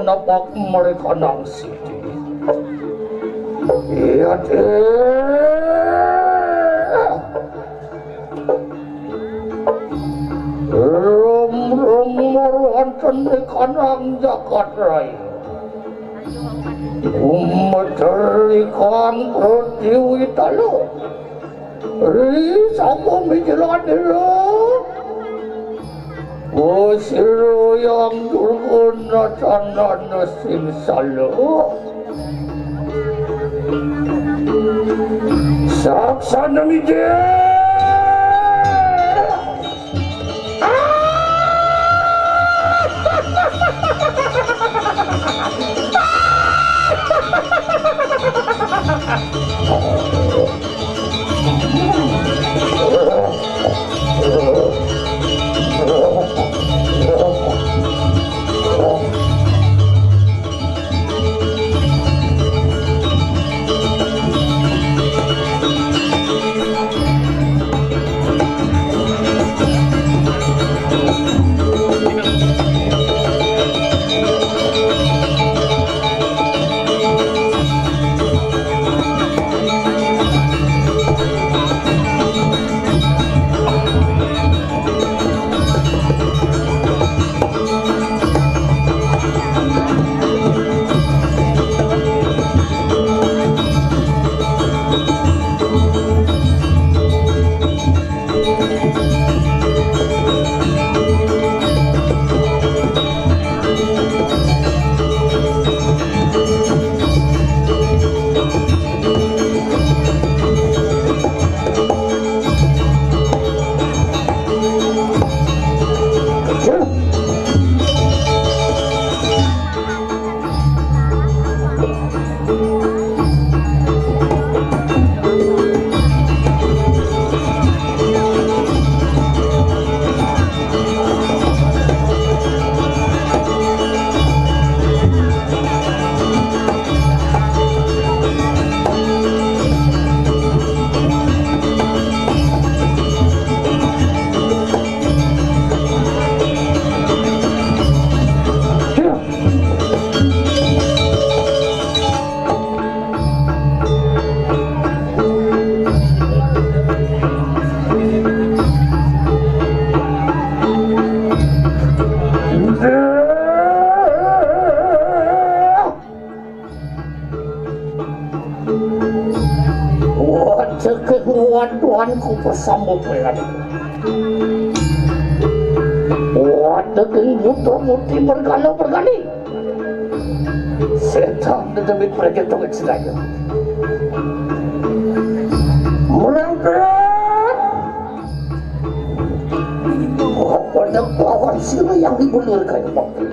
Napak mereka nangsi iya rom kanang jagat raya mencarikan pertiwi talo sama menjeladera Siru yang durguna candana sing salo saksana mije Tuanku bersama pelayan. Waduh, muter-muter bergalau-bergali. Setan demi prajurit sedaya. Merangkak. Pada kawan sila yang dibulurkan waktu.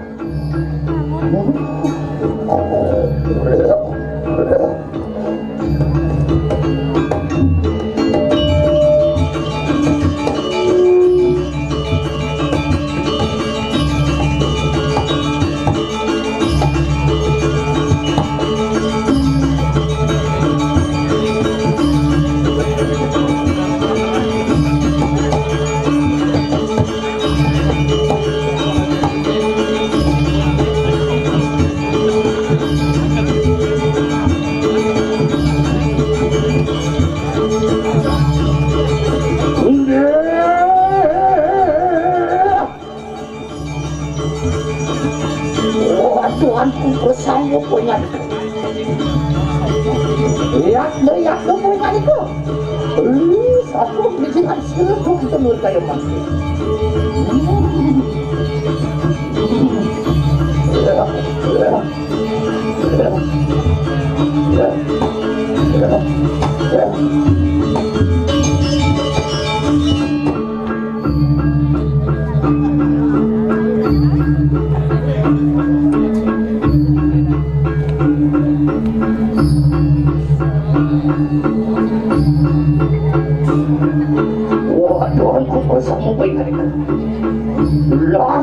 Tuanku bersama penyanyi. Lihat penyanyiku. Satu bijikan seluruh telur kayu mati.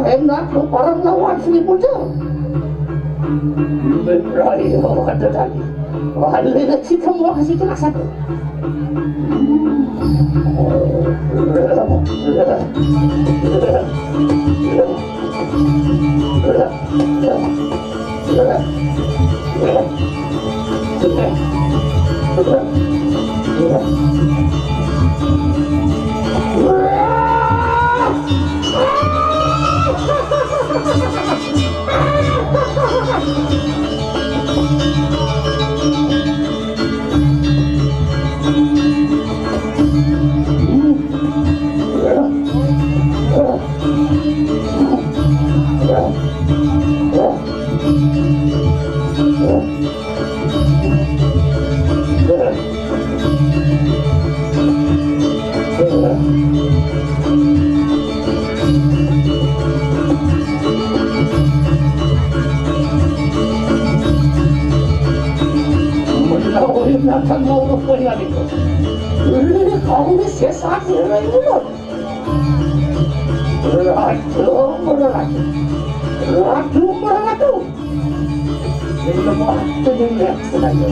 enak lu orang lawan Sri Muda. Bebrayo ada lagi. Wala kita mo kasi tinaksan ko. Nathan mau punya itu. Ini kau ni sesak ni itu. Ratu. Ini semua terlihat saja.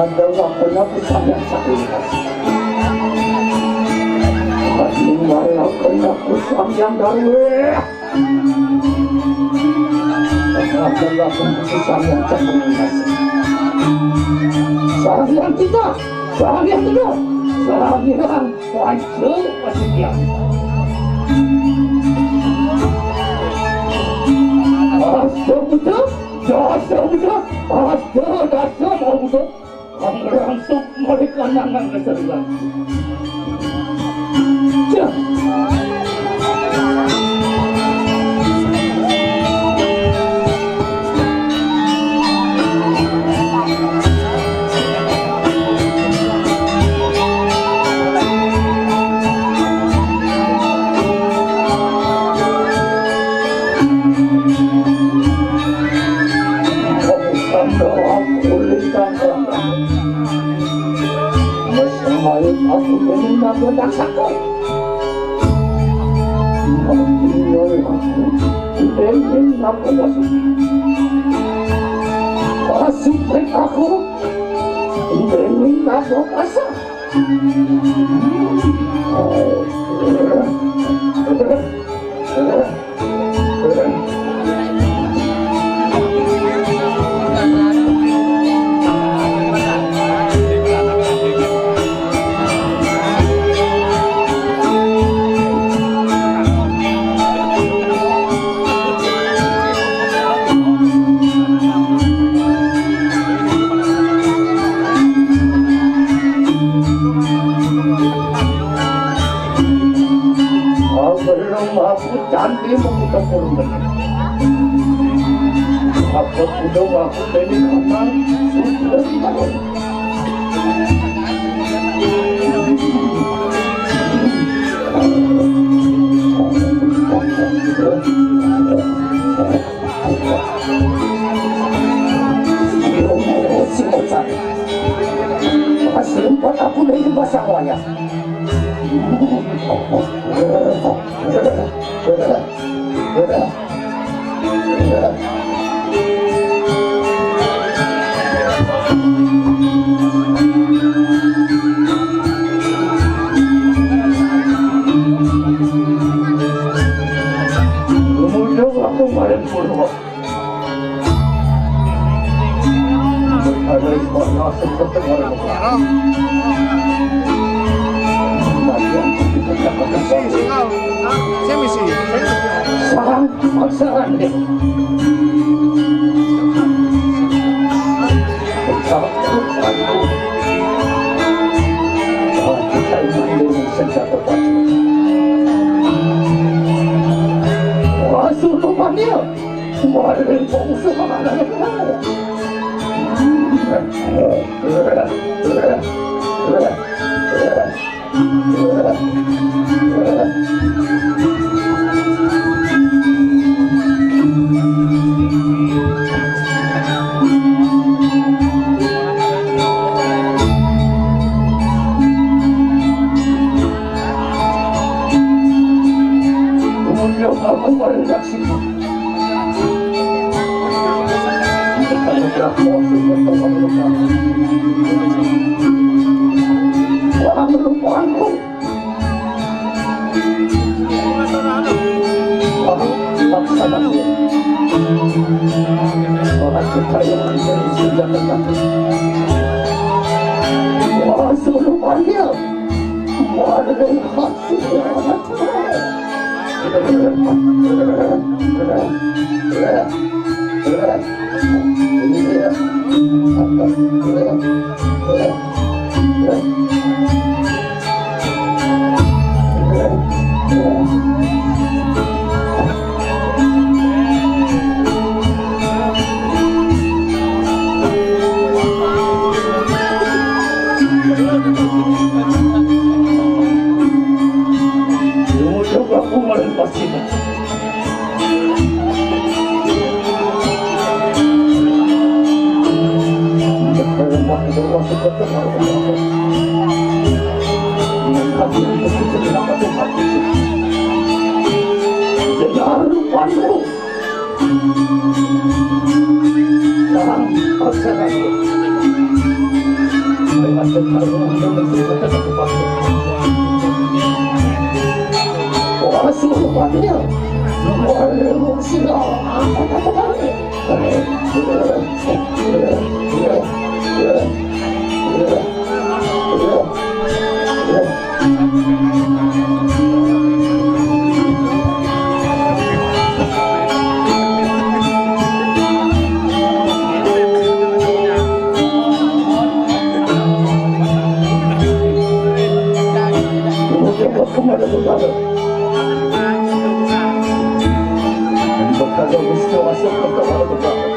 adalah penyakitan yang sakit. Adalah penyakitan yang darweh. Adalah penyakitan yang sakit. Sahagian kita, sahagian kita, sahagian wajib wasitnya. Dasar budak, ang langsung mereka nangang keseruan. Aku ingin mendaksaku. Ingin aku masuk. Masuk aku. Ingin aku masuk. belum aku cantik membuka kurungan. Apa sudah aku jadi anak sudah tahu. Sempat aku dari bahasa wayang. Kemudian aku malam puluh. Ada ibadah seperti orang orang. Saya misi. Sarang pasaran deh. Kita ini senjata pasti. Masuk rumahnya. Mari bangsa mana? Kemudian aku meredaksi. Orang melupakanku. Laksanakan. Orang percaya menjadi senjata kaki. Suruh panggil. Warga hasilnya anak aku melempasinya. Jangan lupaku. Jangan paksanaku. Lewat pertarungan dengan senjata kepala. Suruh panggil. Walau silau. Kemudian berkata kalau mesti masuk ke kamar berkata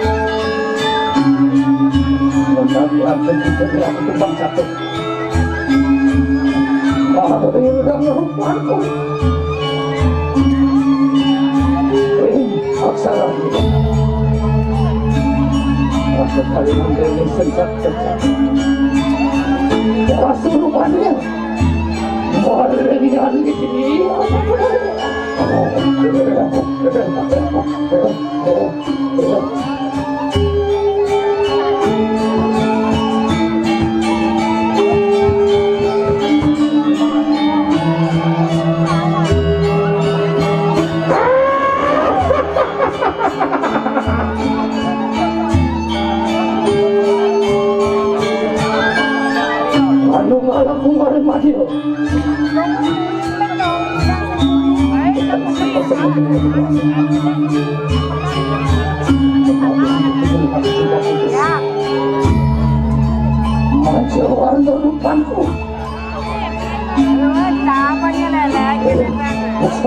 menanti akan kita kembang satu apa yang udah merupakanku aksara ini rasa kali menjadi senjata rasa rupanya mari dengan ini anu malam kemarin mati Macam lupaku. Harus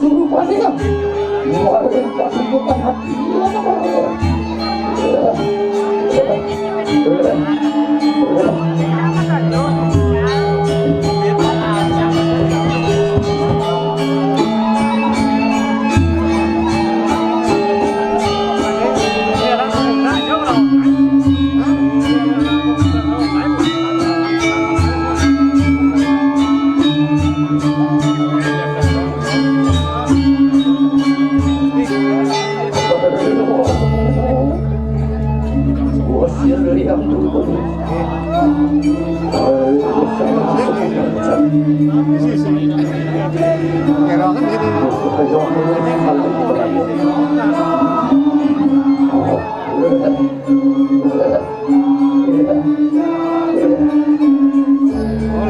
suruh pastikan. Harus pastikan hati.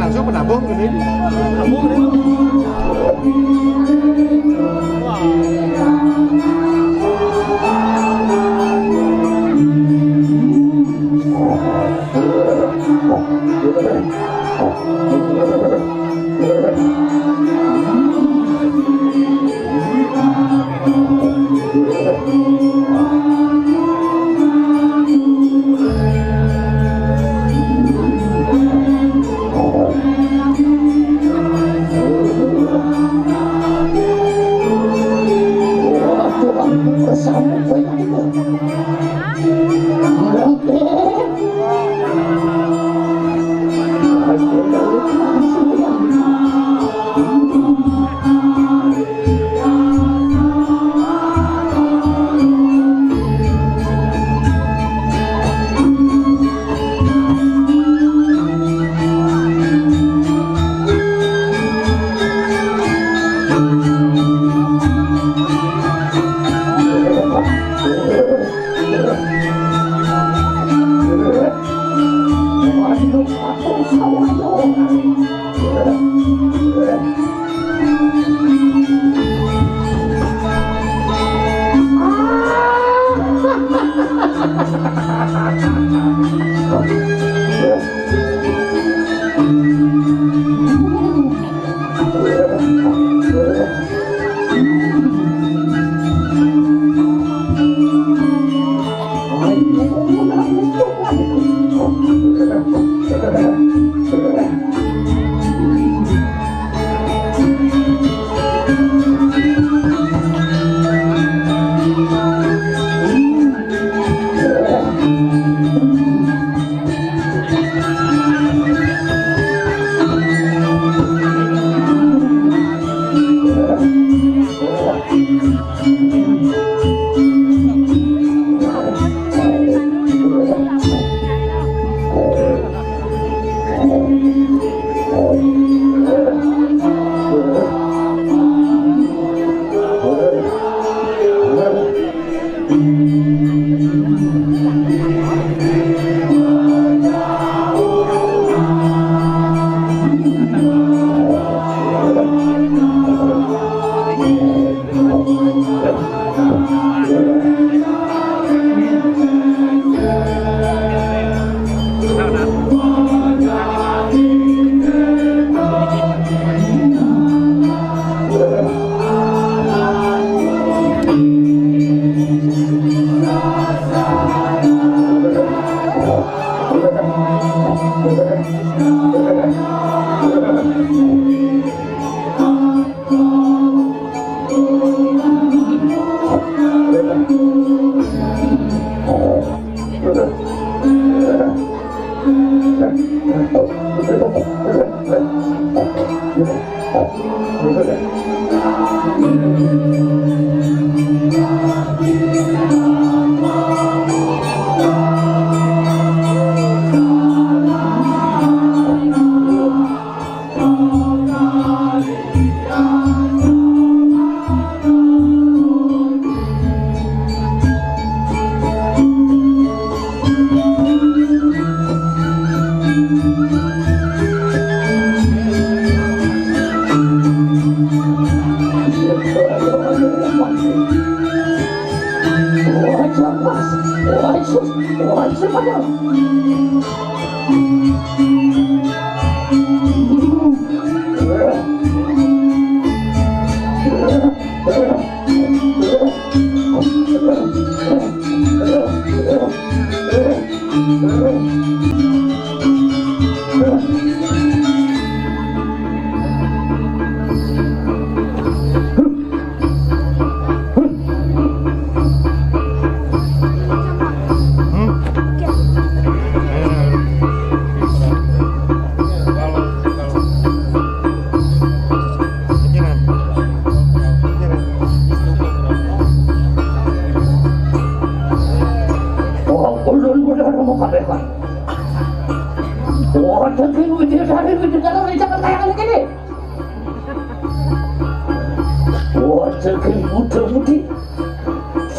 Langsung menabung ke sini. Menabung ke sini.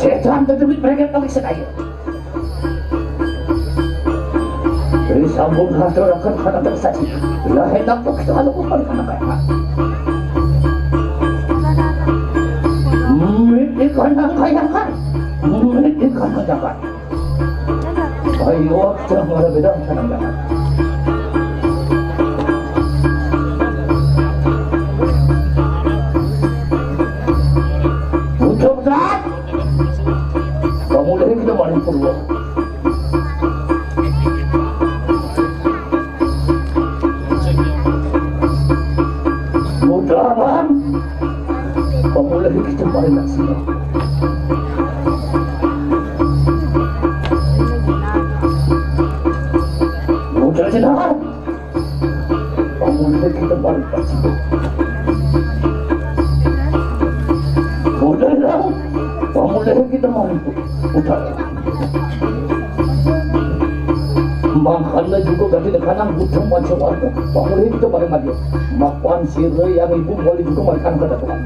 setan berdebit mereka kami sekaya. Dari sambung hasil akan kata tersaji. Bila hendak pun kita lalu kembali ke negara. Ikan yang kayakan, ikan kayakan. Ayo kita menghadapi dalam sana jangan. Mudah-mudahan kamu dari kita maling purwo. Mudah-mudahan kamu dari kita maling naksir. Mudah-mudahan kamu dari kita maling naksir. Mudah-mudahan kamu dari kita maling utara. Makanya juga ganti kanan butuh macam warga. Kamu dari kita maling maju. Makan sirah yang ibu boleh juga makan kata Tuhan.